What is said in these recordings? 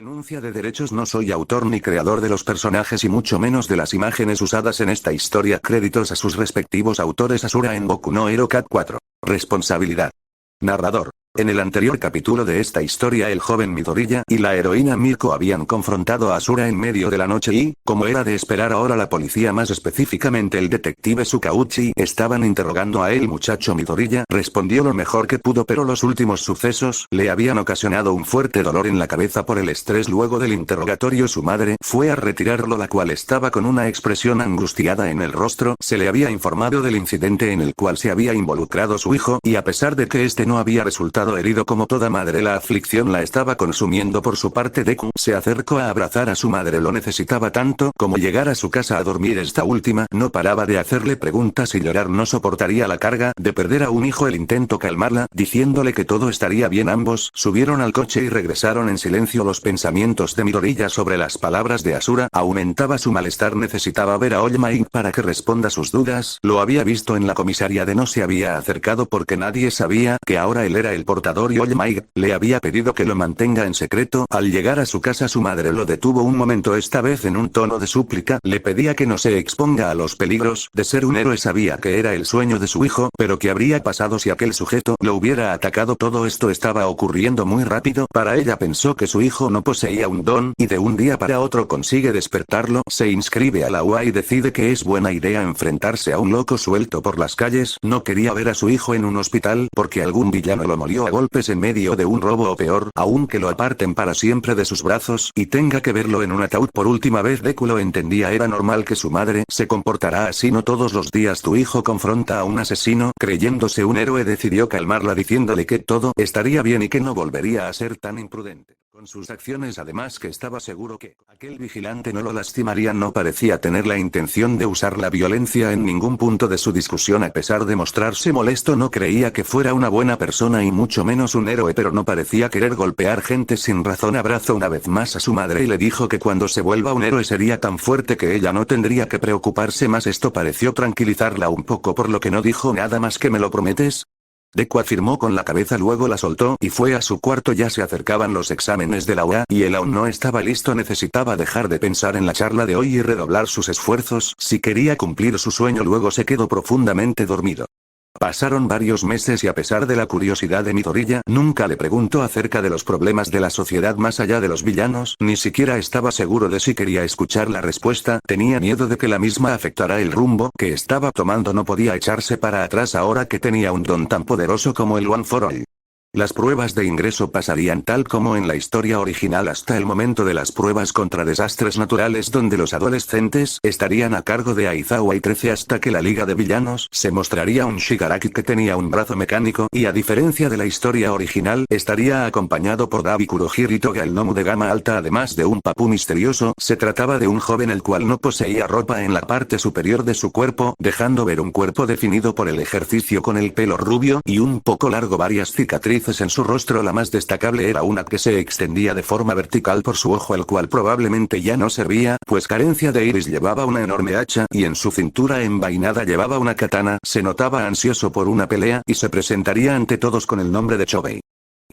Denuncia de derechos. No soy autor ni creador de los personajes y mucho menos de las imágenes usadas en esta historia. Créditos a sus respectivos autores. Asura en Boku no Hero Cat 4. Responsabilidad. Narrador. En el anterior capítulo de esta historia el joven Midoriya y la heroína Mirko habían confrontado a Asura en medio de la noche y, como era de esperar ahora la policía, más específicamente el detective Tsukauchi, estaban interrogando a el muchacho Midoriya. Respondió lo mejor que pudo, pero los últimos sucesos le habían ocasionado un fuerte dolor en la cabeza por el estrés. Luego del interrogatorio su madre fue a retirarlo, la cual estaba con una expresión angustiada en el rostro. Se le había informado del incidente en el cual se había involucrado su hijo y a pesar de que este no había resultado herido como toda madre, la aflicción la estaba consumiendo. Por su parte Deku se acercó a abrazar a su madre, lo necesitaba tanto como llegar a su casa a dormir. Esta última no paraba de hacerle preguntas y llorar, no soportaría la carga de perder a un hijo. Él intentó calmarla, diciéndole que todo estaría bien. Ambos subieron al coche y regresaron en silencio. Los pensamientos de Midoriya sobre las palabras de Asura aumentaba su malestar. Necesitaba ver a All Might para que responda sus dudas. Lo había visto en la comisaría de no se había acercado porque nadie sabía que ahora él era el portador y All Might le había pedido que lo mantenga en secreto. Al llegar a su casa su madre lo detuvo un momento, esta vez en un tono de súplica. Le pedía que no se exponga a los peligros de ser un héroe. Sabía que era el sueño de su hijo, pero ¿qué habría pasado si aquel sujeto lo hubiera atacado? Todo esto estaba ocurriendo muy rápido para ella. Pensó que su hijo no poseía un don y de un día para otro consigue despertarlo. Se inscribe a la UA y decide que es buena idea enfrentarse a un loco suelto por las calles. No quería ver a su hijo en un hospital porque algún villano lo molió a golpes en medio de un robo o peor, aún que lo aparten para siempre de sus brazos y tenga que verlo en un ataúd por última vez. Deku lo entendía, era normal que su madre se comportara así. No todos los días tu hijo confronta a un asesino creyéndose un héroe. Decidió calmarla diciéndole que todo estaría bien y que no volvería a ser tan imprudente con sus acciones, además que estaba seguro que aquel vigilante no lo lastimaría. No parecía tener la intención de usar la violencia en ningún punto de su discusión. A pesar de mostrarse molesto, no creía que fuera una buena persona y mucho menos un héroe, pero no parecía querer golpear gente sin razón. Abrazó una vez más a su madre y le dijo que cuando se vuelva un héroe sería tan fuerte que ella no tendría que preocuparse más. Esto pareció tranquilizarla un poco, por lo que no dijo nada más. ¿Que me lo prometes? Deku afirmó con la cabeza, luego la soltó y fue a su cuarto. Ya se acercaban los exámenes de la UA y él aún no estaba listo. Necesitaba dejar de pensar en la charla de hoy y redoblar sus esfuerzos si quería cumplir su sueño. Luego se quedó profundamente dormido. Pasaron varios meses y a pesar de la curiosidad de Midoriya, nunca le preguntó acerca de los problemas de la sociedad más allá de los villanos. Ni siquiera estaba seguro de si quería escuchar la respuesta. Tenía miedo de que la misma afectara el rumbo que estaba tomando. No podía echarse para atrás ahora que tenía un don tan poderoso como el One for All. Las pruebas de ingreso pasarían tal como en la historia original hasta el momento de las pruebas contra desastres naturales, donde los adolescentes estarían a cargo de Aizawa y 13 hasta que la Liga de Villanos se mostraría un Shigaraki que tenía un brazo mecánico y, a diferencia de la historia original, estaría acompañado por Dabi Kurohiri Toga, el gnomo de gama alta, además de un papú misterioso. Se trataba de un joven el cual no poseía ropa en la parte superior de su cuerpo, dejando ver un cuerpo definido por el ejercicio con el pelo rubio y un poco largo, varias cicatrices en su rostro. La más destacable era una que se extendía de forma vertical por su ojo, el cual probablemente ya no servía, pues carencia de iris. Llevaba una enorme hacha y en su cintura envainada llevaba una katana. Se notaba ansioso por una pelea y se presentaría ante todos con el nombre de Chobei.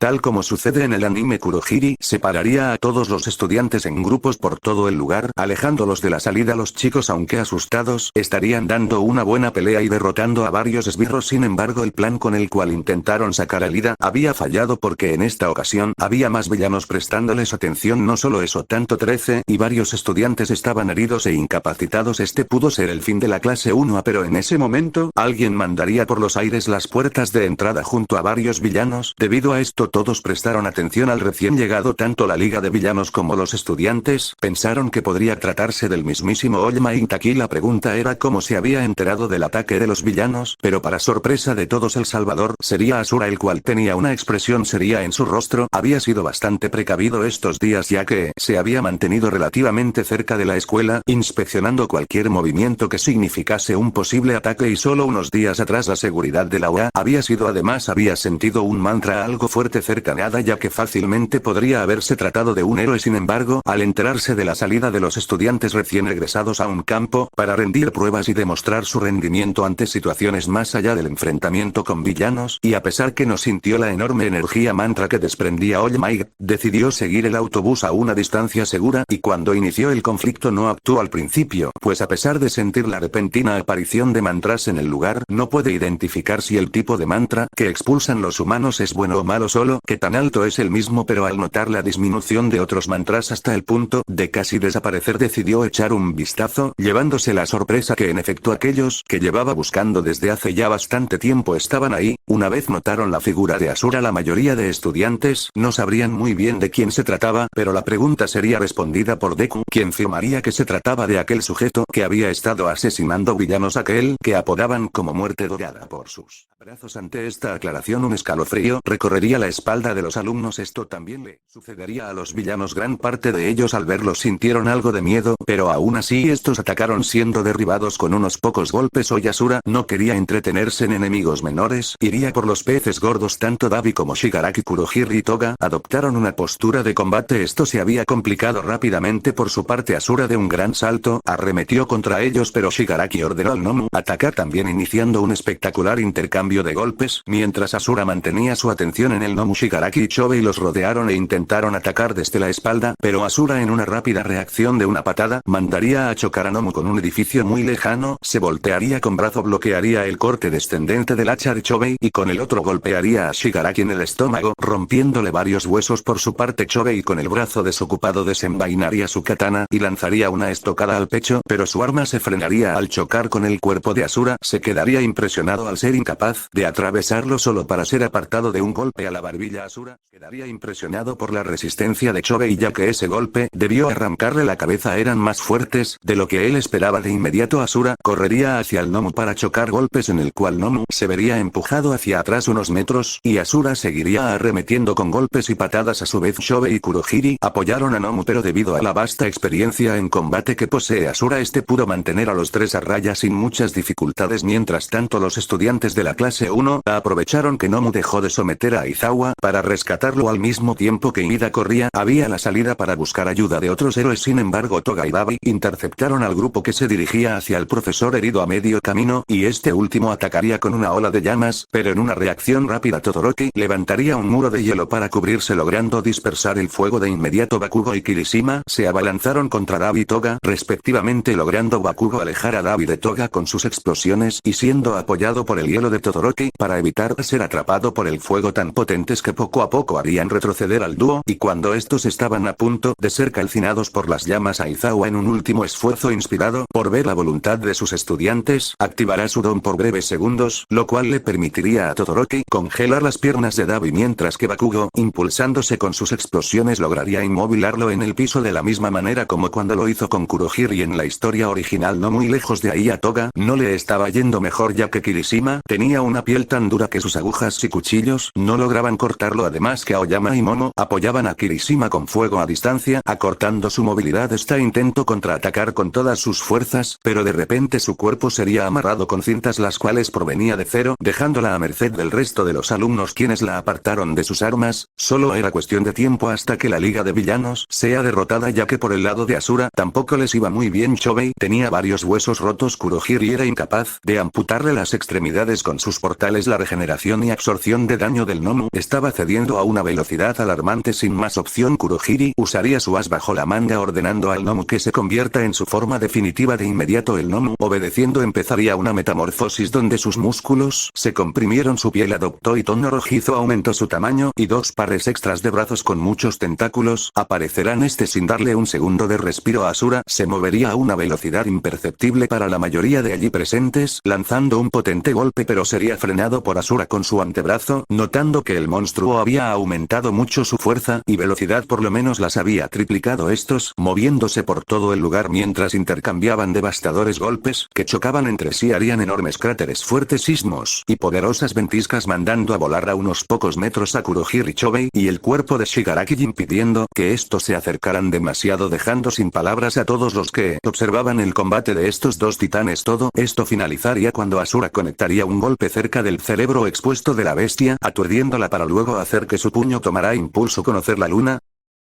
Tal como sucede en el anime, Kurohiri separaría a todos los estudiantes en grupos por todo el lugar, alejándolos de la salida. Los chicos, aunque asustados, estarían dando una buena pelea y derrotando a varios esbirros. Sin embargo, el plan con el cual intentaron sacar a Lida había fallado porque en esta ocasión había más villanos prestándoles atención. No solo eso, tanto 13 y varios estudiantes estaban heridos e incapacitados. Este pudo ser el fin de la clase 1A, pero en ese momento, alguien mandaría por los aires las puertas de entrada junto a varios villanos. Debido a esto, todos prestaron atención al recién llegado. Tanto la Liga de Villanos como los estudiantes pensaron que podría tratarse del mismísimo All Might. Aquí la pregunta era cómo se había enterado del ataque de los villanos, pero para sorpresa de todos el salvador sería Asura, el cual tenía una expresión seria en su rostro. Había sido bastante precavido estos días, ya que se había mantenido relativamente cerca de la escuela, inspeccionando cualquier movimiento que significase un posible ataque, y solo unos días atrás la seguridad de la UA había sido. Además había sentido un mantra algo fuerte muerte cercana ya que fácilmente podría haberse tratado de un héroe. Sin embargo, al enterarse de la salida de los estudiantes recién egresados a un campo, para rendir pruebas y demostrar su rendimiento ante situaciones más allá del enfrentamiento con villanos, y a pesar que no sintió la enorme energía mantra que desprendía All Might, decidió seguir el autobús a una distancia segura, y cuando inició el conflicto no actuó al principio, pues a pesar de sentir la repentina aparición de mantras en el lugar, no puede identificar si el tipo de mantra que expulsan los humanos es bueno o malo, solo que tan alto es el mismo, pero al notar la disminución de otros mantras hasta el punto de casi desaparecer decidió echar un vistazo, llevándose la sorpresa que en efecto aquellos que llevaba buscando desde hace ya bastante tiempo estaban ahí. Una vez notaron la figura de Asura, la mayoría de estudiantes no sabrían muy bien de quién se trataba, pero la pregunta sería respondida por Deku, quien firmaría que se trataba de aquel sujeto que había estado asesinando villanos, aquel que apodaban como Muerte Dorada por sus brazos. Ante esta aclaración un escalofrío recorrería la espalda de los alumnos. Esto también le sucedería a los villanos. Gran parte de ellos al verlos sintieron algo de miedo, pero aún así estos atacaron siendo derribados con unos pocos golpes. Oyasura no quería entretenerse en enemigos menores, iría por los peces gordos. Tanto Dabi como Shigaraki, Kurohige y Toga adoptaron una postura de combate. Esto se había complicado rápidamente. Por su parte Asura de un gran salto arremetió contra ellos, pero Shigaraki ordenó al Nomu atacar también, iniciando un espectacular intercambio de golpes. Mientras Asura mantenía su atención en el Nomu, Shigaraki y Chobei los rodearon e intentaron atacar desde la espalda, pero Asura en una rápida reacción de una patada mandaría a chocar a Nomu con un edificio muy lejano, se voltearía con brazo, bloquearía el corte descendente del hacha de Chobei y con el otro golpearía a Shigaraki en el estómago, rompiéndole varios huesos. Por su parte Chobei con el brazo desocupado desenvainaría su katana y lanzaría una estocada al pecho, pero su arma se frenaría al chocar con el cuerpo de Asura. Se quedaría impresionado al ser incapaz de atravesarlo solo para ser apartado de un golpe a la barbilla. Asura quedaría impresionado por la resistencia de Chobei, ya que ese golpe debió arrancarle la cabeza. Eran más fuertes de lo que él esperaba. De inmediato Asura correría hacia el Nomu para chocar golpes, en el cual Nomu se vería empujado hacia atrás unos metros, y Asura seguiría arremetiendo con golpes y patadas. A su vez Chobei y Kurohige apoyaron a Nomu, pero debido a la vasta experiencia en combate que posee Asura, este pudo mantener a los tres a raya sin muchas dificultades. Mientras tanto los estudiantes de la clase 1 aprovecharon que Nomu dejó de someter a Aizawa para rescatarlo. Al mismo tiempo que Ida corría había la salida para buscar ayuda de otros héroes. Sin embargo Toga y Dabi interceptaron al grupo que se dirigía hacia el profesor herido a medio camino, y este último atacaría con una ola de llamas, pero en una reacción rápida Todoroki levantaría un muro de hielo para cubrirse, logrando dispersar el fuego. De inmediato Bakugo y Kirishima se abalanzaron contra Dabi y Toga respectivamente, logrando Bakugo alejar a Dabi de Toga con sus explosiones y siendo apoyado por el hielo de Todoroki para evitar ser atrapado por el fuego tan potentes que poco a poco harían retroceder al dúo. Y cuando estos estaban a punto de ser calcinados por las llamas, Aizawa en un último esfuerzo inspirado por ver la voluntad de sus estudiantes activará su don por breves segundos, lo cual le permitiría a Todoroki congelar las piernas de Dabi, mientras que Bakugo, impulsándose con sus explosiones, lograría inmovilarlo en el piso de la misma manera como cuando lo hizo con Kurohige. Y en la historia original no muy lejos de ahí a Toga no le estaba yendo mejor, ya que Kirishima tenía una piel tan dura que sus agujas y cuchillos no lograban cortarlo. Además que Aoyama y Momo apoyaban a Kirishima con fuego a distancia, acortando su movilidad. Esta intentó contraatacar con todas sus fuerzas, pero de repente su cuerpo sería amarrado con cintas, las cuales provenía de Zero, dejándola a merced del resto de los alumnos, quienes la apartaron de sus armas. Solo era cuestión de tiempo hasta que la Liga de Villanos sea derrotada, ya que por el lado de Asura tampoco les iba muy bien. Chobei tenía varios huesos rotos, Kurohige era incapaz de amputarle las extremidades con sus portales. La regeneración y absorción de daño del Nomu estaba cediendo a una velocidad alarmante. Sin más opción, Kurohige usaría su as bajo la manga, ordenando al Nomu que se convierta en su forma definitiva. De inmediato el Nomu, obedeciendo, empezaría una metamorfosis donde sus músculos se comprimieron, su piel adoptó y tono rojizo, aumentó su tamaño, y dos pares extras de brazos con muchos tentáculos aparecerán. Sin darle un segundo de respiro a Asura, se movería a una velocidad imperceptible para la mayoría de allí presentes, lanzando un potente golpe, pero sería frenado por Asura con su antebrazo, notando que el monstruo había aumentado mucho su fuerza y velocidad, por lo menos las había triplicado. Estos, moviéndose por todo el lugar mientras intercambiaban devastadores golpes que chocaban entre sí, harían enormes cráteres, fuertes sismos y poderosas ventiscas, mandando a volar a unos pocos metros a Kurohige y Chobei y el cuerpo de Shigaraki, impidiendo que estos se acercaran demasiado, dejando sin palabras a todos los que observaban el combate de estos dos titanes. Todo esto finalizaría cuando Asura conectaría un golpe cerca del cerebro expuesto de la bestia, aturdiéndola para para luego hacer que su puño tomara impulso conocer la luna,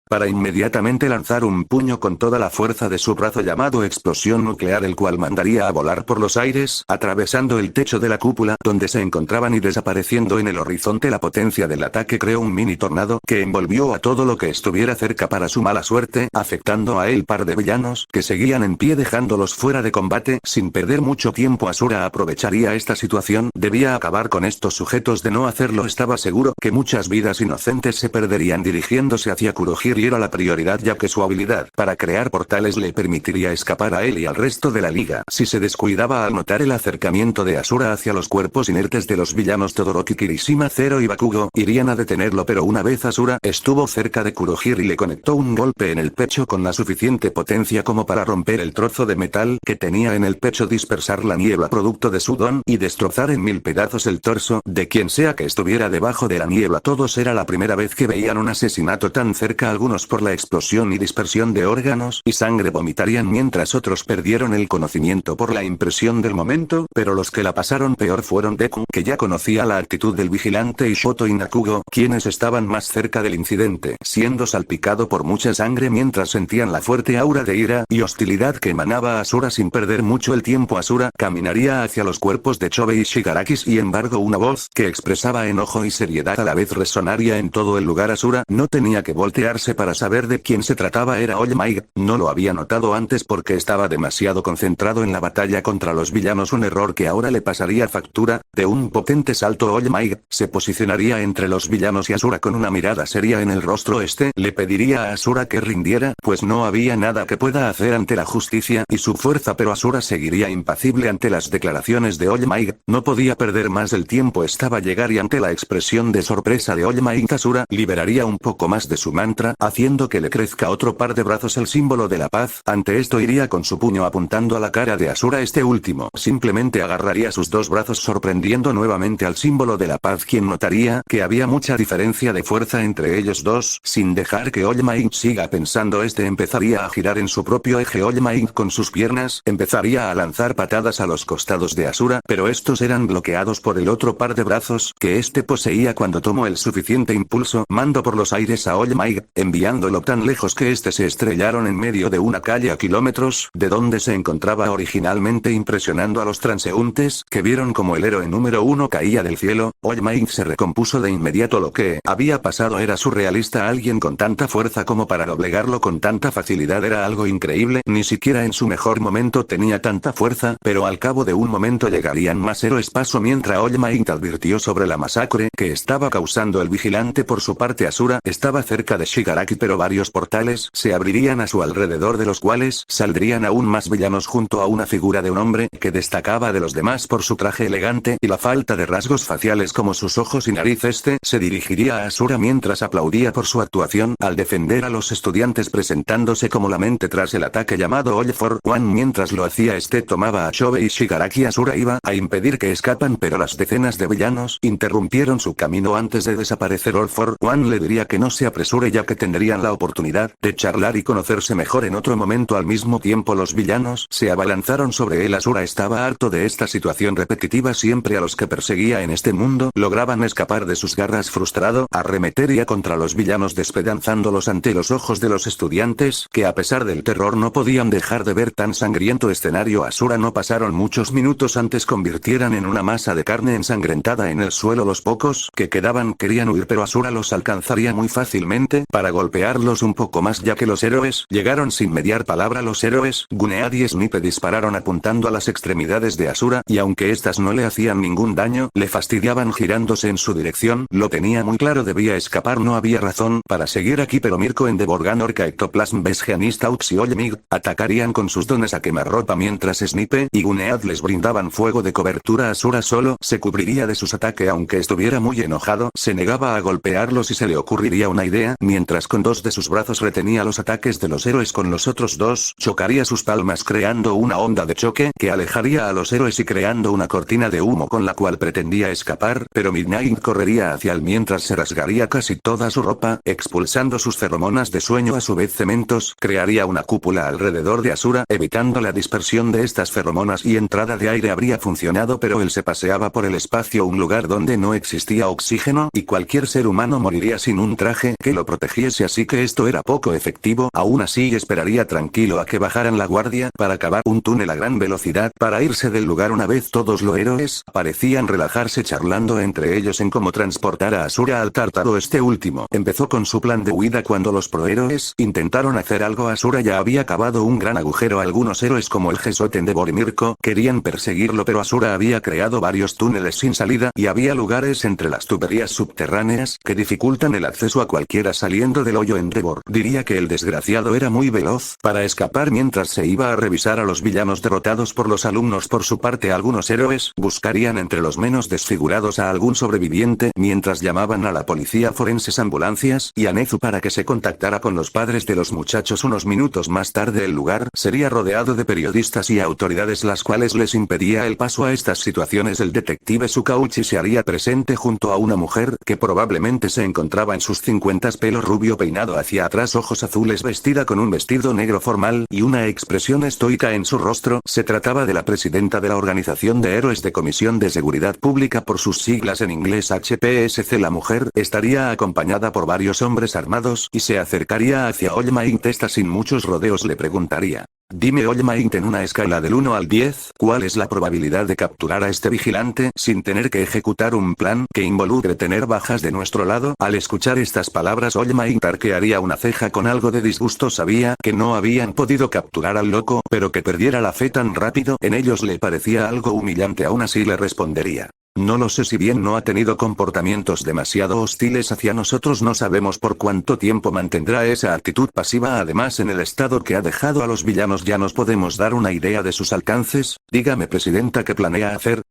para inmediatamente lanzar un puño con toda la fuerza de su brazo llamado explosión nuclear, el cual mandaría a volar por los aires, atravesando el techo de la cúpula donde se encontraban y desapareciendo en el horizonte. La potencia del ataque creó un mini tornado que envolvió a todo lo que estuviera cerca para su mala suerte, afectando a el par de villanos que seguían en pie dejándolos fuera de combate. Sin perder mucho tiempo Asura aprovecharía esta situación, debía acabar con estos sujetos, de no hacerlo estaba seguro que muchas vidas inocentes se perderían. Dirigiéndose hacia Kurohige era la prioridad, ya que su habilidad para crear portales le permitiría escapar a él y al resto de la liga. Si se descuidaba al notar el acercamiento de Asura hacia los cuerpos inertes de los villanos Todoroki, Kirishima, Zero y Bakugo, irían a detenerlo, pero una vez Asura estuvo cerca de Kurohige y le conectó un golpe en el pecho con la suficiente potencia como para romper el trozo de metal que tenía en el pecho, dispersar la niebla producto de su don y destrozar en 1000 pedazos el torso de quien sea que estuviera debajo de la niebla. Todos era la primera vez que veían un asesinato tan cerca, algunos por la explosión y dispersión de órganos y sangre vomitarían, mientras otros perdieron el conocimiento por la impresión del momento, pero los que la pasaron peor fueron Deku, que ya conocía la actitud del vigilante, y Shoto y Nakugo, quienes estaban más cerca del incidente, siendo salpicado por mucha sangre mientras sentían la fuerte aura de ira y hostilidad que emanaba a Asura. Sin perder mucho el tiempo Asura caminaría hacia los cuerpos de Chobe y Shigaraki, y embargo una voz que expresaba enojo y seriedad a la vez resonaría en todo el lugar. Asura no tenía que voltearse para saber de quién se trataba, era All Might. No lo había notado antes porque estaba demasiado concentrado en la batalla contra los villanos, un error que ahora le pasaría factura. De un potente salto All Might se posicionaría entre los villanos y Asura con una mirada seria en el rostro. Le pediría a Asura que rindiera, pues no había nada que pueda hacer ante la justicia y su fuerza, pero Asura seguiría impasible ante las declaraciones de All Might. No podía perder más el tiempo, estaba a llegar, y ante la expresión de sorpresa de All Might, Asura liberaría un poco más de su mantra, haciendo que le crezca otro par de brazos, el símbolo de la paz. Ante esto iría con su puño apuntando a la cara de Asura. Este último simplemente agarraría sus dos brazos sorprendiendo nuevamente al símbolo de la paz, quien notaría que había mucha diferencia de fuerza entre ellos dos. Sin dejar que All Might siga pensando, empezaría a girar en su propio eje. All Might con sus piernas empezaría a lanzar patadas a los costados de Asura, pero estos eran bloqueados por el otro par de brazos que poseía. Cuando tomó el suficiente impulso, mandó por los aires a All Might, enviándolo tan lejos que se estrellaron en medio de una calle a kilómetros de donde se encontraba originalmente, impresionando a los transeúntes, que vieron como el héroe número 1 caía del cielo. All Might se recompuso de inmediato. Lo que había pasado era surrealista. Alguien con tanta fuerza como para doblegarlo con tanta facilidad era algo increíble. Ni siquiera en su mejor momento tenía tanta fuerza, pero al cabo de un momento llegarían más héroes. Paso mientras All Might advirtió sobre la masacre que estaba causando el vigilante. Por su parte Asura estaba cerca de Shigaraki, pero varios portales se abrirían a su alrededor, de los cuales saldrían aún más villanos, junto a una figura de un hombre que destacaba de los demás por su traje elegante y la falta de rasgos faciales como sus ojos y nariz. Se dirigiría a Asura mientras aplaudía por su actuación al defender a los estudiantes, presentándose como la mente tras el ataque llamado All for One. Mientras lo hacía, tomaba a Chobe y Shigaraki. Asura iba a impedir que escapan, pero las decenas de villanos interrumpieron su camino antes de desaparecer. All for One le diría que no se apresure, ya que tendrían la oportunidad de charlar y conocerse mejor en otro momento. Al mismo tiempo los villanos se abalanzaron sobre él. Asura estaba harto de esta situación repetitiva. Siempre a los que perseguía en este mundo lograban escapar de sus garras. Frustrado, arremetería contra los villanos, despedazándolos ante los ojos de los estudiantes, que a pesar del terror no podían dejar de ver tan sangriento escenario. Asura no pasaron muchos minutos antes convirtieran en una masa de carne ensangrentada en el suelo. Los pocos que quedaban querían huir, pero Asura los alcanzaría muy fácilmente para golpearlos un poco más, ya que los héroes llegaron sin mediar palabra. Los héroes Gunead y Snipe dispararon apuntando a las extremidades de Asura, y aunque estas no le hacían ningún daño, le fastidiaban girándose en su dirección. Lo tenía muy claro, debía escapar, no había razón para seguir aquí. Pero Mirko, Endeavor, Orca, Ectoplasm, Besgeanist, Aux y Olemig atacarían con sus dones a quemarropa, mientras Snipe y Gunead les brindaban fuego de cobertura. Asura solo se cubriría de sus ataques, aunque estuviera muy enojado, se negaba a golpearlos y se le ocurriría una idea. Mientras con dos de sus brazos retenía los ataques de los héroes, con los otros dos chocaría sus palmas creando una onda de choque que alejaría a los héroes y creando una cortina de humo con la cual pretendía escapar, pero Midnight correría hacia él mientras se rasgaría casi toda su ropa, expulsando sus feromonas de sueño. A su vez Cementos crearía una cúpula alrededor de Asura, evitando la dispersión de estas feromonas, y entrada de aire habría funcionado, pero él se paseaba por el espacio, un lugar donde no existía oxígeno, y cualquier ser humano moriría sin un traje que lo protegiese, así que esto era poco efectivo. Aún así esperaría tranquilo a que bajaran la guardia para cavar un túnel a gran velocidad para irse del lugar. Una vez todos los héroes parecían relajarse charlando entre ellos en cómo transportar a Asura al Tártaro, este último empezó con su plan de huida cuando los prohéroes intentaron hacer algo. Asura ya había cavado un gran agujero. Algunos héroes como el Gesoten de Borimirko querían perseguirlo, pero Asura había creado varios túneles sin salida y había lugares entre las tuberías subterráneas que dificultan el acceso a cualquiera saliendo del hoyo Endeavor. Diría que el desgraciado era muy veloz para escapar mientras se iba a revisar a los villanos derrotados por los alumnos. Por su parte, algunos héroes buscarían entre los menos desfigurados a algún sobreviviente mientras llamaban a la policía forenses, ambulancias y a Nezu para que se contactara con los padres de los muchachos. Unos minutos más tarde el lugar sería rodeado de periodistas y autoridades, las cuales les impedía el paso a estas situaciones. El detective Tsukauchi se haría presente junto a una mujer que probablemente se encontraba en sus 50, pelo rubio peinado hacia atrás, ojos azules, vestida con un vestido negro formal y una expresión estoica en su rostro. Se trataba de la presidenta de la Organización de Héroes de Comisión de Seguridad Pública, por sus siglas en inglés HPSC. La mujer estaría acompañada por varios hombres armados y se acercaría hacia All Might. Esta sin muchos rodeos le preguntaría: dime All Might, en una escala del 1 al 10, ¿cuál es la probabilidad de capturar a este vigilante sin tener que ejecutar un plan que involucre tener bajas de nuestro lado? Al escuchar estas palabras All Might arquearía una ceja con algo de disgusto. Sabía que no habían podido capturar al loco, pero que perdiera la fe tan rápido en ellos le parecía algo humillante. Aún así le respondería: no lo sé, si bien no ha tenido comportamientos demasiado hostiles hacia nosotros, no sabemos por cuánto tiempo mantendrá esa actitud pasiva. Además, en el estado que ha dejado a los villanos ya nos podemos dar una idea de sus alcances. Dígame, presidenta, ¿qué planea hacer?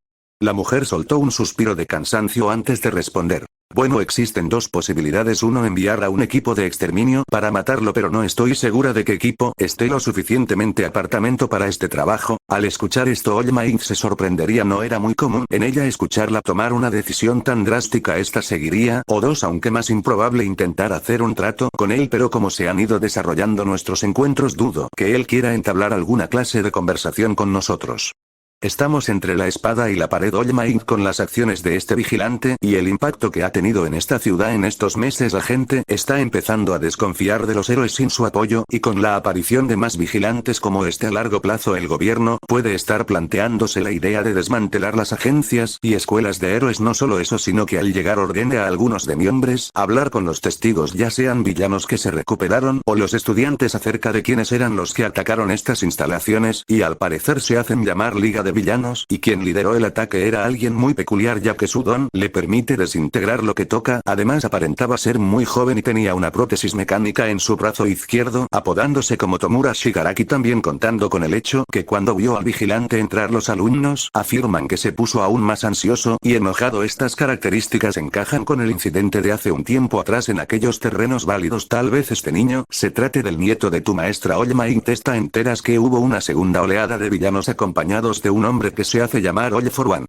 La mujer soltó un suspiro de cansancio antes de responder. Bueno, existen dos posibilidades. Uno, enviar a un equipo de exterminio para matarlo, pero no estoy segura de qué equipo esté lo suficientemente apartamento para este trabajo. Al escuchar esto All Might se sorprendería, no era muy común en ella escucharla tomar una decisión tan drástica. Esta seguiría, o dos, aunque más improbable, intentar hacer un trato con él, pero como se han ido desarrollando nuestros encuentros dudo que él quiera entablar alguna clase de conversación con nosotros. Estamos entre la espada y la pared. All Might, con las acciones de este vigilante y el impacto que ha tenido en esta ciudad en estos meses, la gente está empezando a desconfiar de los héroes sin su apoyo, y con la aparición de más vigilantes como este a largo plazo el gobierno puede estar planteándose la idea de desmantelar las agencias y escuelas de héroes. No solo eso, sino que al llegar ordene a algunos de miembros hablar con los testigos, ya sean villanos que se recuperaron o los estudiantes, acerca de quiénes eran los que atacaron estas instalaciones, y al parecer se hacen llamar Liga de Villanos, y quien lideró el ataque era alguien muy peculiar, ya que su don le permite desintegrar lo que toca. Además aparentaba ser muy joven y tenía una prótesis mecánica en su brazo izquierdo, apodándose como Tomura Shigaraki. También contando con el hecho que cuando vio al vigilante entrar, los alumnos afirman que se puso aún más ansioso y enojado. Estas características encajan con el incidente de hace un tiempo atrás en aquellos terrenos válidos. Tal vez este niño se trate del nieto de tu maestra All Might. Está enteras que hubo una segunda oleada de villanos acompañados de un hombre que se hace llamar All for One.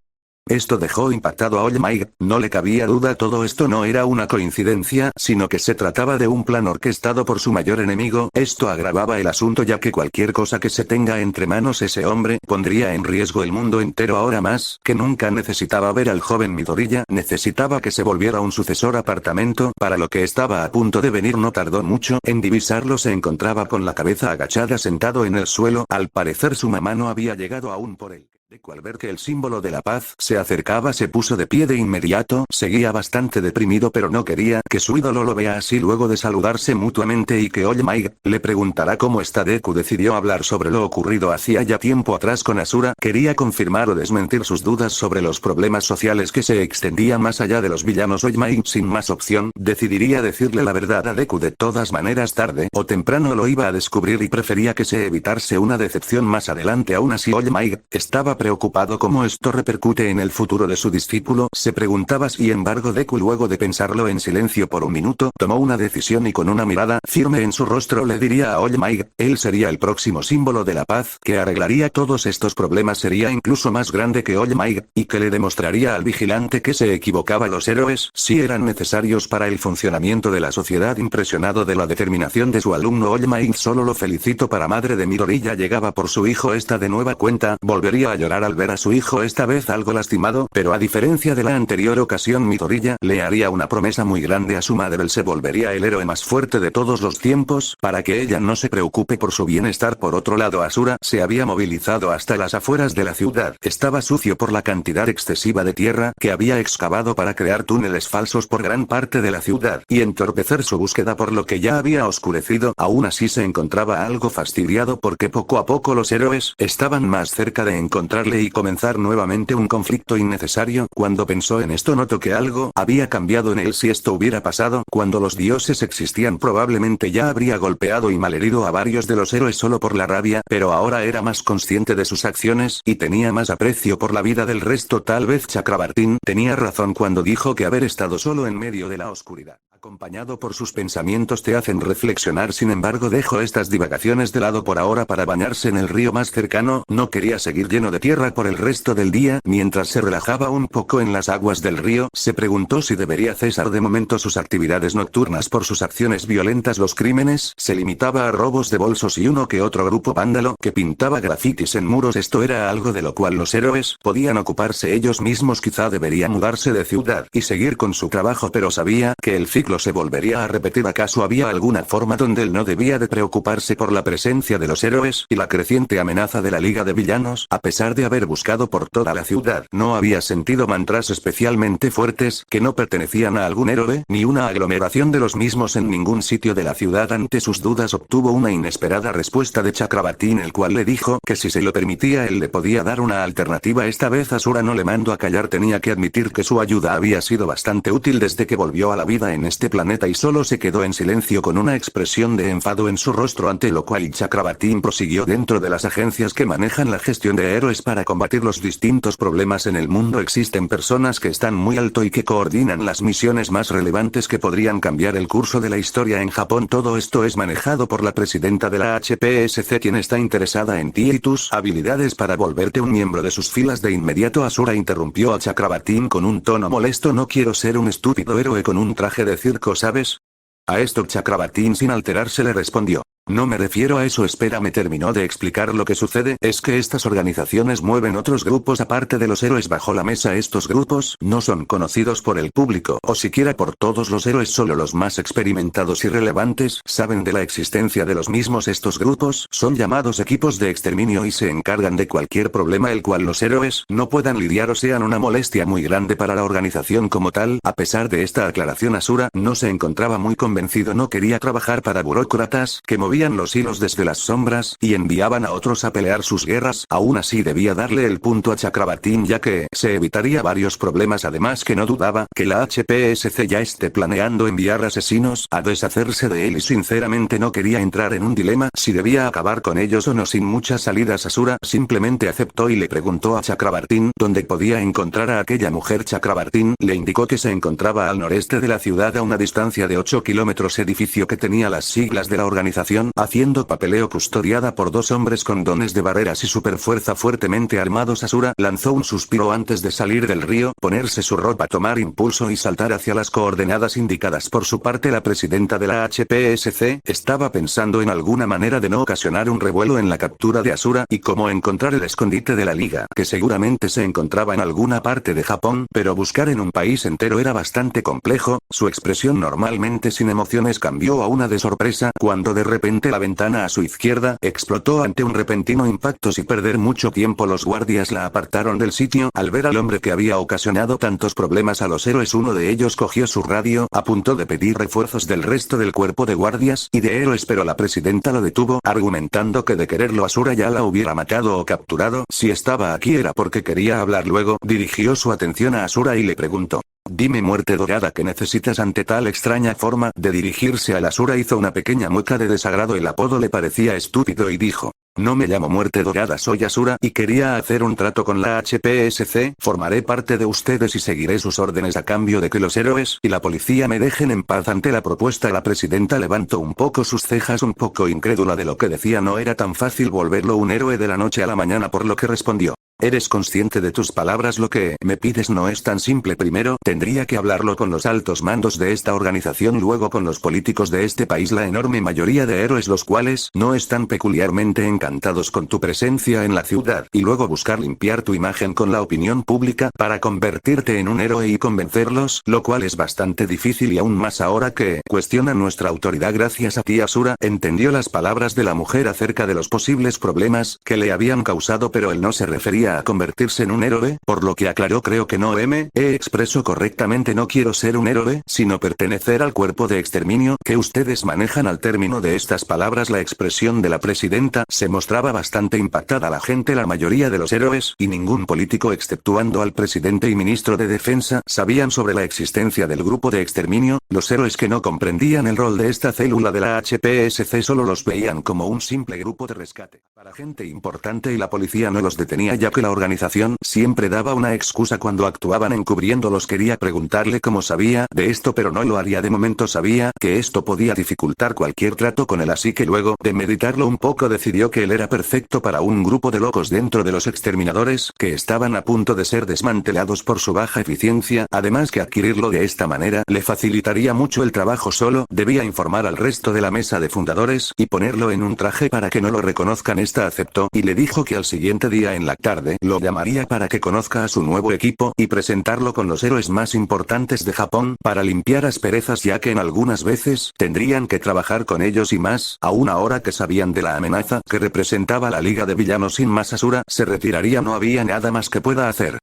Esto dejó impactado a All Might, no le cabía duda. Todo esto no era una coincidencia, sino que se trataba de un plan orquestado por su mayor enemigo. Esto agravaba el asunto, ya que cualquier cosa que se tenga entre manos ese hombre pondría en riesgo el mundo entero. Ahora más que nunca necesitaba ver al joven Midoriya, necesitaba que se volviera un sucesor apartamento para lo que estaba a punto de venir. No tardó mucho en divisarlo, se encontraba con la cabeza agachada sentado en el suelo. Al parecer su mamá no había llegado aún por él. Al ver que el símbolo de la paz se acercaba, se puso de pie de inmediato. Seguía bastante deprimido, pero no quería que su ídolo lo vea así. Luego de saludarse mutuamente y que All Might le preguntará cómo está, Deku decidió hablar sobre lo ocurrido hacía ya tiempo atrás con Asura. Quería confirmar o desmentir sus dudas sobre los problemas sociales que se extendían más allá de los villanos. All Might, sin más opción, decidiría decirle la verdad a Deku. De todas maneras, tarde o temprano lo iba a descubrir y prefería que se evitase una decepción más adelante. Aún así, All Might estaba preocupado cómo esto repercute en el futuro de su discípulo, se preguntaba. Sin embargo, Deku, luego de pensarlo en silencio por un minuto, tomó una decisión y con una mirada firme en su rostro le diría a All Might, él sería el próximo símbolo de la paz, que arreglaría todos estos problemas, sería incluso más grande que All Might, y que le demostraría al vigilante que se equivocaba. Los héroes, si eran necesarios para el funcionamiento de la sociedad. Impresionado de la determinación de su alumno All Might, solo lo felicito. Para madre de Midori ya llegaba por su hijo esta de nueva cuenta, volvería a llorar al ver a su hijo esta vez algo lastimado, pero a diferencia de la anterior ocasión Midoriya le haría una promesa muy grande a su madre, él se volvería el héroe más fuerte de todos los tiempos, para que ella no se preocupe por su bienestar. Por otro lado, Asura se había movilizado hasta las afueras de la ciudad, estaba sucio por la cantidad excesiva de tierra que había excavado para crear túneles falsos por gran parte de la ciudad, y entorpecer su búsqueda por lo que ya había oscurecido. Aún así se encontraba algo fastidiado porque poco a poco los héroes estaban más cerca de encontrarle y comenzar nuevamente un conflicto innecesario. Cuando pensó en esto notó que algo había cambiado en él. Si esto hubiera pasado cuando los dioses existían, probablemente ya habría golpeado y malherido a varios de los héroes solo por la rabia, pero ahora era más consciente de sus acciones y tenía más aprecio por la vida del resto. Tal vez Chakrabartin tenía razón cuando dijo que haber estado solo en medio de la oscuridad, acompañado por sus pensamientos, te hacen reflexionar. Sin embargo, dejó estas divagaciones de lado por ahora para bañarse en el río más cercano. No quería seguir lleno de tierra por el resto del día. Mientras se relajaba un poco en las aguas del río, se preguntó si debería cesar de momento sus actividades nocturnas por sus acciones violentas. Los crímenes se limitaba a robos de bolsos y uno que otro grupo vándalo que pintaba grafitis en muros. Esto era algo de lo cual los héroes podían ocuparse ellos mismos. Quizá debería mudarse de ciudad y seguir con su trabajo, pero sabía que el ciclo se volvería a repetir. ¿Acaso había alguna forma donde él no debía de preocuparse por la presencia de los héroes y la creciente amenaza de la Liga de Villanos? A pesar de haber buscado por toda la ciudad, no había sentido mantras especialmente fuertes que no pertenecían a algún héroe, ni una aglomeración de los mismos en ningún sitio de la ciudad. Ante sus dudas obtuvo una inesperada respuesta de Chakrabartin, el cual le dijo que si se lo permitía él le podía dar una alternativa. Esta vez Asura no le mandó a callar, tenía que admitir que su ayuda había sido bastante útil desde que volvió a la vida en este planeta, y solo se quedó en silencio con una expresión de enfado en su rostro, ante lo cual Chakrabartin prosiguió: dentro de las agencias que manejan la gestión de héroes para combatir los distintos problemas en el mundo existen personas que están muy alto y que coordinan las misiones más relevantes que podrían cambiar el curso de la historia en Japón. Todo esto es manejado por la presidenta de la HPSC, quien está interesada en ti y tus habilidades para volverte un miembro de sus filas de inmediato. Asura interrumpió a Chakrabartin con un tono molesto: no quiero ser un estúpido héroe con un traje de circo, ¿sabes? A esto Chakrabartin sin alterarse le respondió: no me refiero a eso. Espérame, terminó de explicar. Lo que sucede es que estas organizaciones mueven otros grupos aparte de los héroes bajo la mesa. Estos grupos no son conocidos por el público o siquiera por todos los héroes, solo los más experimentados y relevantes saben de la existencia de los mismos. Estos grupos son llamados equipos de exterminio y se encargan de cualquier problema el cual los héroes no puedan lidiar o sean una molestia muy grande para la organización como tal. A pesar de esta aclaración, Asura no se encontraba muy convencido. No quería trabajar para burócratas que movían los hilos desde las sombras y enviaban a otros a pelear sus guerras. Aún así debía darle el punto a Chakrabartin, ya que se evitaría varios problemas. Además, que no dudaba que la HPSC ya esté planeando enviar asesinos a deshacerse de él, y sinceramente no quería entrar en un dilema si debía acabar con ellos o no. Sin muchas salidas, Asura simplemente aceptó y le preguntó a Chakrabartin dónde podía encontrar a aquella mujer. Chakrabartin le indicó que se encontraba al noreste de la ciudad a una distancia de 8 kilómetros, edificio que tenía las siglas de la organización, haciendo papeleo, custodiada por dos hombres con dones de barreras y superfuerza fuertemente armados. Asura lanzó un suspiro antes de salir del río, ponerse su ropa, tomar impulso y saltar hacia las coordenadas indicadas. Por su parte, la presidenta de la HPSC estaba pensando en alguna manera de no ocasionar un revuelo en la captura de Asura y cómo encontrar el escondite de la Liga, que seguramente se encontraba en alguna parte de Japón, pero buscar en un país entero era bastante complejo. Su expresión, normalmente sin emociones, cambió a una de sorpresa cuando de repente la ventana a su izquierda explotó ante un repentino impacto. Sin perder mucho tiempo, los guardias la apartaron del sitio al ver al hombre que había ocasionado tantos problemas a los héroes. Uno de ellos cogió su radio a punto de pedir refuerzos del resto del cuerpo de guardias y de héroes, pero la presidenta lo detuvo, argumentando que de quererlo Asura ya la hubiera matado o capturado. Si estaba aquí era porque quería hablar. Luego dirigió su atención a Asura y le preguntó: dime, muerte dorada, ¿qué necesitas? Ante tal extraña forma de dirigirse a Asura hizo una pequeña mueca de desagrado. El apodo le parecía estúpido y dijo: No me llamo Muerte Dorada, soy Asura y quería hacer un trato con la HPSC, formaré parte de ustedes y seguiré sus órdenes a cambio de que los héroes y la policía me dejen en paz. Ante la propuesta la presidenta levantó un poco sus cejas, un poco incrédula de lo que decía. No era tan fácil volverlo un héroe de la noche a la mañana, por lo que respondió. ¿Eres consciente de tus palabras? Lo que me pides no es tan simple. Primero, tendría que hablarlo con los altos mandos de esta organización, luego con los políticos de este país, la enorme mayoría de héroes, los cuales no están peculiarmente encantados con tu presencia en la ciudad, y luego buscar limpiar tu imagen con la opinión pública para convertirte en un héroe y convencerlos, lo cual es bastante difícil y aún más ahora que cuestionan nuestra autoridad. Gracias a ti, Asura, entendió las palabras de la mujer acerca de los posibles problemas que le habían causado, pero él no se refería a convertirse en un héroe, por lo que aclaró. Creo que no me he expreso correctamente. No quiero ser un héroe, sino pertenecer al cuerpo de exterminio que ustedes manejan. Al término de estas palabras la expresión de la presidenta se mostraba bastante impactada. La gente, la mayoría de los héroes y ningún político exceptuando al presidente y ministro de defensa, sabían sobre la existencia del grupo de exterminio. Los héroes que no comprendían el rol de esta célula de la HPSC solo los veían como un simple grupo de rescate para gente importante y la policía no los detenía, ya que la organización siempre daba una excusa cuando actuaban encubriéndolos. Quería preguntarle cómo sabía de esto, pero no lo haría. De momento sabía que esto podía dificultar cualquier trato con él, así que luego de meditarlo un poco decidió que él era perfecto para un grupo de locos dentro de los exterminadores que estaban a punto de ser desmantelados por su baja eficiencia. Además que adquirirlo de esta manera le facilitaría mucho el trabajo. Solo debía informar al resto de la mesa de fundadores y ponerlo en un traje para que no lo reconozcan. Esta aceptó y le dijo que al siguiente día en la tarde lo llamaría para que conozca a su nuevo equipo y presentarlo con los héroes más importantes de Japón para limpiar asperezas, ya que en algunas veces tendrían que trabajar con ellos y más aún ahora que sabían de la amenaza que representaba la Liga de Villanos. Sin más, Asura se retiraría. No había nada más que pueda hacer.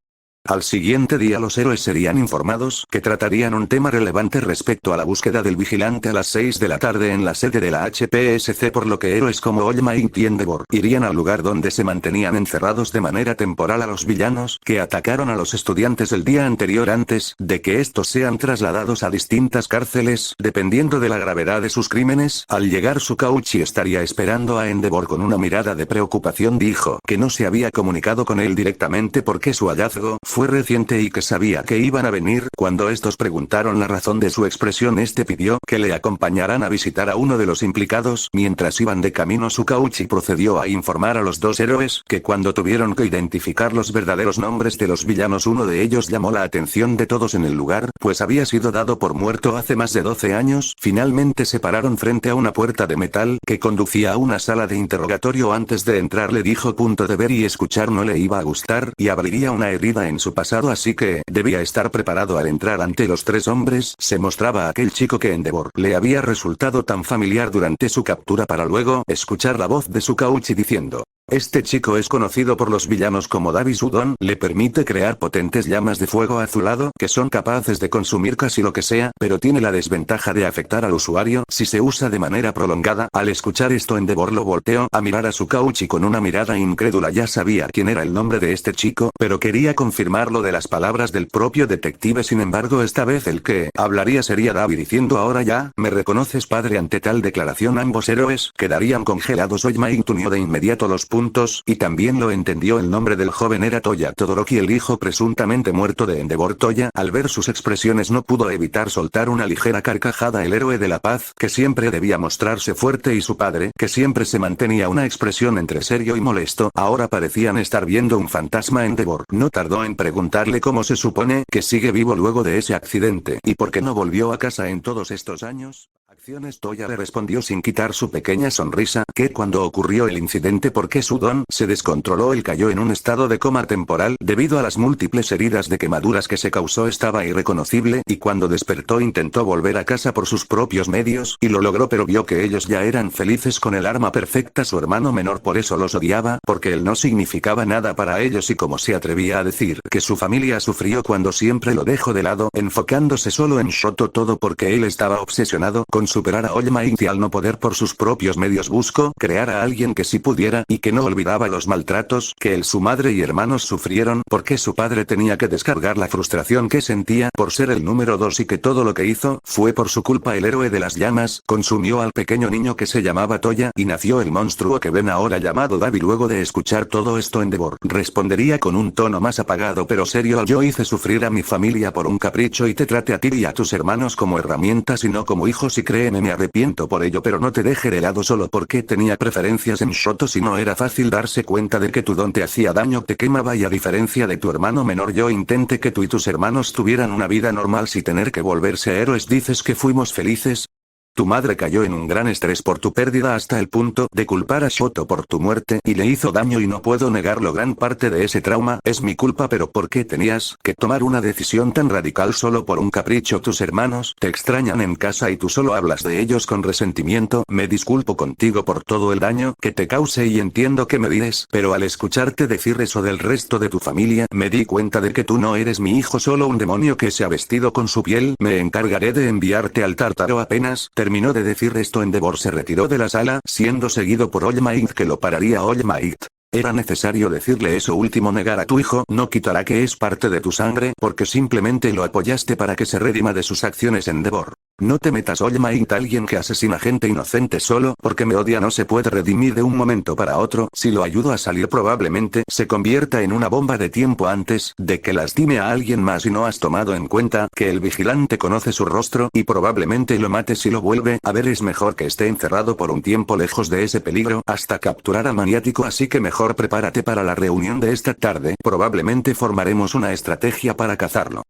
Al siguiente día los héroes serían informados que tratarían un tema relevante respecto a la búsqueda del vigilante a las 6 de la tarde en la sede de la HPSC, por lo que héroes como All Might y Endeavor irían al lugar donde se mantenían encerrados de manera temporal a los villanos que atacaron a los estudiantes el día anterior antes de que estos sean trasladados a distintas cárceles, dependiendo de la gravedad de sus crímenes. Al llegar Sukauchi estaría esperando a Endeavor con una mirada de preocupación. Dijo que no se había comunicado con él directamente porque su hallazgo fue reciente y que sabía que iban a venir. Cuando estos preguntaron la razón de su expresión, este pidió que le acompañaran a visitar a uno de los implicados. Mientras iban de camino, Sukauchi procedió a informar a los dos héroes que cuando tuvieron que identificar los verdaderos nombres de los villanos, uno de ellos llamó la atención de todos en el lugar, pues había sido dado por muerto hace más de 12 años. Finalmente se pararon frente a una puerta de metal que conducía a una sala de interrogatorio. Antes de entrar le dijo punto de ver y escuchar no le iba a gustar y abriría una herida en su pasado, así que debía estar preparado. Al entrar ante los tres hombres se mostraba aquel chico que Endeavor le había resultado tan familiar durante su captura, para luego escuchar la voz de Sukauchi diciendo: este chico es conocido por los villanos como Davis Udon, le permite crear potentes llamas de fuego azulado que son capaces de consumir casi lo que sea, pero tiene la desventaja de afectar al usuario si se usa de manera prolongada. Al escuchar esto, Endeavor lo volteó a mirar a Sukauchi con una mirada incrédula. Ya sabía quién era el nombre de este chico, pero quería confirmarlo de las palabras del propio detective. Sin embargo, esta vez el que hablaría sería Davi, diciendo: ahora ya me reconoces, padre. Ante tal declaración ambos héroes quedarían congelados. Oimain unió de inmediato los puntos y también lo entendió. El nombre del joven era Toya Todoroki, el hijo presuntamente muerto de Endeavor. Toya, al ver sus expresiones, no pudo evitar soltar una ligera carcajada. El héroe de la paz, que siempre debía mostrarse fuerte, y su padre, que siempre se mantenía una expresión entre serio y molesto, ahora parecían estar viendo un fantasma. Endeavor no tardó en preguntarle cómo se supone que sigue vivo luego de ese accidente y por qué no volvió a casa en todos estos años. Acciones. Toya le respondió sin quitar su pequeña sonrisa que cuando ocurrió el incidente porque Sudon se descontroló, él cayó en un estado de coma temporal debido a las múltiples heridas de quemaduras que se causó. Estaba irreconocible y cuando despertó intentó volver a casa por sus propios medios y lo logró, pero vio que ellos ya eran felices con el arma perfecta. Su hermano menor por eso los odiaba, porque él no significaba nada para ellos, y como se atrevía a decir que su familia sufrió cuando siempre lo dejó de lado, enfocándose solo en Shoto, todo porque él estaba obsesionado con su superar a All Might y al no poder por sus propios medios buscó crear a alguien que sí pudiera y que no olvidaba los maltratos que él, su madre y hermanos sufrieron porque su padre tenía que descargar la frustración que sentía por ser el número 2 y que todo lo que hizo fue por su culpa. El héroe de las llamas consumió al pequeño niño que se llamaba Toya y nació el monstruo que ven ahora llamado Davi. Luego de escuchar todo esto, Endeavor respondería con un tono más apagado pero serio: yo hice sufrir a mi familia por un capricho y te traté a ti y a tus hermanos como herramientas y no como hijos, y créeme, me arrepiento por ello, pero no te dejé de lado solo porque tenía preferencias en Shotos y no era fácil darse cuenta de que tu don te hacía daño, te quemaba, y a diferencia de tu hermano menor yo intenté que tú y tus hermanos tuvieran una vida normal sin tener que volverse héroes. Dices que fuimos felices. Tu madre cayó en un gran estrés por tu pérdida hasta el punto de culpar a Shoto por tu muerte y le hizo daño, y no puedo negarlo, gran parte de ese trauma es mi culpa, pero ¿por qué tenías que tomar una decisión tan radical solo por un capricho? Tus hermanos te extrañan en casa y tú solo hablas de ellos con resentimiento. Me disculpo contigo por todo el daño que te causé y entiendo que me dices, pero al escucharte decir eso del resto de tu familia me di cuenta de que tú no eres mi hijo, solo un demonio que se ha vestido con su piel. Me encargaré de enviarte al Tártaro. Apenas terminó de decir esto, Endeavor se retiró de la sala, siendo seguido por All Might, que lo pararía. All Might. Era necesario decirle eso último. Negar a tu hijo no quitará que es parte de tu sangre, porque simplemente lo apoyaste para que se redima de sus acciones. Endeavor. No te metas. All Might, alguien que asesina gente inocente solo porque me odia no se puede redimir de un momento para otro. Si lo ayudo a salir probablemente se convierta en una bomba de tiempo antes de que lastime a alguien más, y no has tomado en cuenta que el vigilante conoce su rostro y probablemente lo mate si lo vuelve a ver. Es mejor que esté encerrado por un tiempo lejos de ese peligro hasta capturar al maniático, así que mejor prepárate para la reunión de esta tarde, probablemente formaremos una estrategia para cazarlo.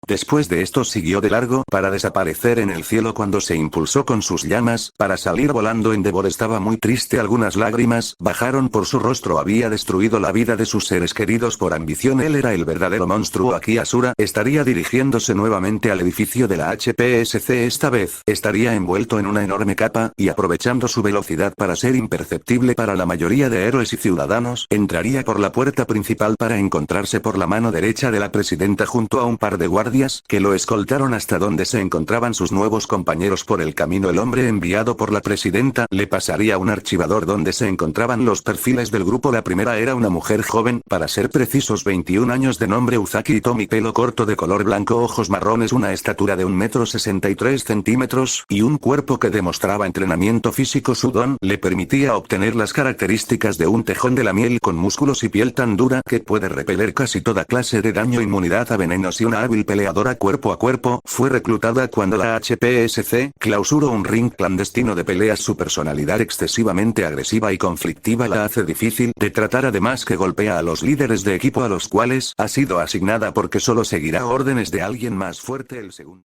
Después de esto siguió de largo para desaparecer en el cielo cuando se impulsó con sus llamas para salir volando. Endeavor estaba muy triste, algunas lágrimas bajaron por su rostro. Había destruido la vida de sus seres queridos por ambición. Él era el verdadero monstruo. Aquí Asura estaría dirigiéndose nuevamente al edificio de la HPSC. Esta vez estaría envuelto en una enorme capa y aprovechando su velocidad para ser imperceptible para la mayoría de héroes y ciudadanos, entraría por la puerta principal para encontrarse por la mano derecha de la presidenta junto a un par de guardias que lo escoltaron hasta donde se encontraban sus nuevos compañeros. Por el camino el hombre enviado por la presidenta le pasaría un archivador donde se encontraban los perfiles del grupo. La primera era una mujer joven, para ser precisos 21 años, de nombre Uzaki Hitomi, pelo corto de color blanco, ojos marrones, una estatura de 1,63 m y un cuerpo que demostraba entrenamiento físico. Su don le permitía obtener las características de un tejón de la miel, con músculos y piel tan dura que puede repeler casi toda clase de daño, inmunidad a venenos y una hábil peleadora cuerpo a cuerpo. Fue reclutada cuando la HPSC clausuró un ring clandestino de peleas. Su personalidad excesivamente agresiva y conflictiva la hace difícil de tratar, además que golpea a los líderes de equipo a los cuales ha sido asignada porque solo seguirá órdenes de alguien más fuerte. El segundo